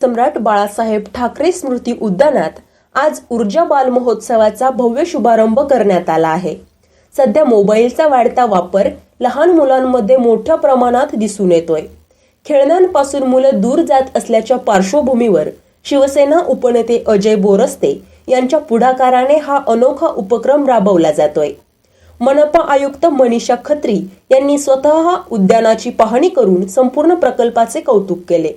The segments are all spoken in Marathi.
सम्राट बाळासाहेब ठाकरे स्मृती उद्यानात आज ऊर्जा बाल महोत्सवाचा भव्य शुभारंभ करण्यात आला आहे। सध्या मोबाईलचा वाढता वापर लहान मुलांमध्ये मोठ्या प्रमाणात दिसून येतोय। खेळण्यांपासून मुलं दूर जात असल्याच्या पार्श्वभूमीवर शिवसेना उपनेते अजय बोरस्ते यांच्या पुढाकाराने हा अनोखा उपक्रम राबवला जातोय। मनपा आयुक्त मनीषा खत्री यांनी स्वतः उद्यानाची पाहणी करून संपूर्ण प्रकल्पाचे कौतुक केले।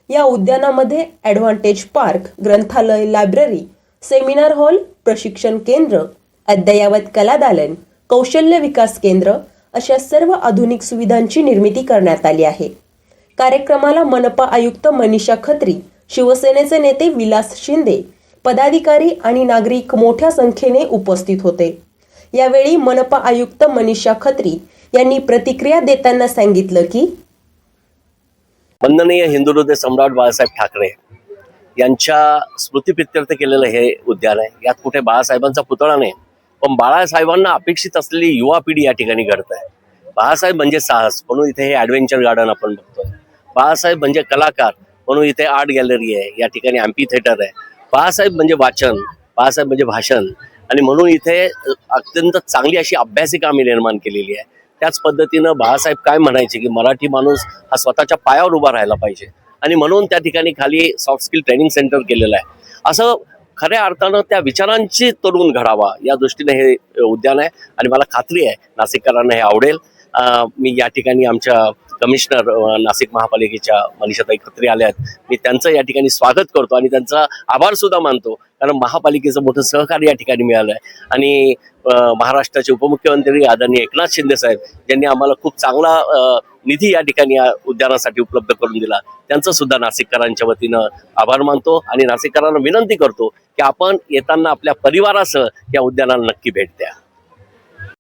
या उद्यानामध्ये ॲडव्हान्टेज पार्क, ग्रंथालय, लायब्ररी, सेमिनार हॉल, प्रशिक्षण केंद्र, अद्ययावत कलादालन, कौशल्य विकास केंद्र अशा सर्व आधुनिक सुविधांची निर्मिती करण्यात आली आहे। कार्यक्रमाला मनपा आयुक्त मनीषा खत्री, शिवसेनेचे नेते विलास शिंदे, पदाधिकारी आणि नागरिक मोठ्या संख्येने उपस्थित होते। यावेळी मनपा आयुक्त मनीषा खत्री यांनी प्रतिक्रिया देताना सांगितलं की वंदनीय हिंदुहृदय सम्राट बाळासाहेब ठाकरे यांच्या स्मृतीप्रित्यर्थ केलेलं हे उद्यान आहे। यात कुठे बाळासाहेबांचा पुतळा नाही, पण बाळासाहेबांना अपेक्षित असलेली युवा पिढी या ठिकाणी घडत आहे। बाळासाहेब म्हणजे साहस, म्हणून इथे हे ॲडव्हेंचर गार्डन आपण बघतोय। बाळासाहेब म्हणजे कलाकार, म्हणून इथे आर्ट गॅलरी आहे, या ठिकाणी ॲम्पी थिएटर आहे। बाळासाहेब म्हणजे वाचन, बाळासाहेब म्हणजे भाषण, आणि म्हणून इथे अत्यंत चांगली अशी अभ्यासिका आम्ही निर्माण केलेली आहे। त्याच पद्धतीनं बाळासाहेब काय म्हणायचे की मराठी माणूस हा स्वतःच्या पायावर उभा राहायला पाहिजे, आणि म्हणून त्या ठिकाणी खाली सॉफ्ट स्किल ट्रेनिंग सेंटर केलेलं आहे। असं खऱ्या अर्थानं त्या विचारांची तरुण घडावा या दृष्टीने हे उद्यान आहे, आणि मला खात्री आहे नाशिककरांना हे आवडेल। मी या ठिकाणी आमच्या कमिशनर नाशिक महापालिकेच्या मनीषाताई खत्री आल्या आहेत, मी त्यांचं या ठिकाणी स्वागत करतो आणि त्यांचा आभार सुद्धा मानतो, कारण महापालिकेचं मोठं सहकार्य या ठिकाणी मिळालं आहे। आणि महाराष्ट्राचे उपमुख्यमंत्री आदरणीय एकनाथ शिंदे साहेब यांनी आम्हाला खूप चांगला निधी या ठिकाणी या उद्यानासाठी उपलब्ध करून दिला, त्यांचं सुद्धा नाशिककरांच्या वतीनं आभार मानतो आणि नाशिककरांना विनंती करतो की आपण येताना आपल्या परिवारासह या उद्यानाला नक्की भेट द्या।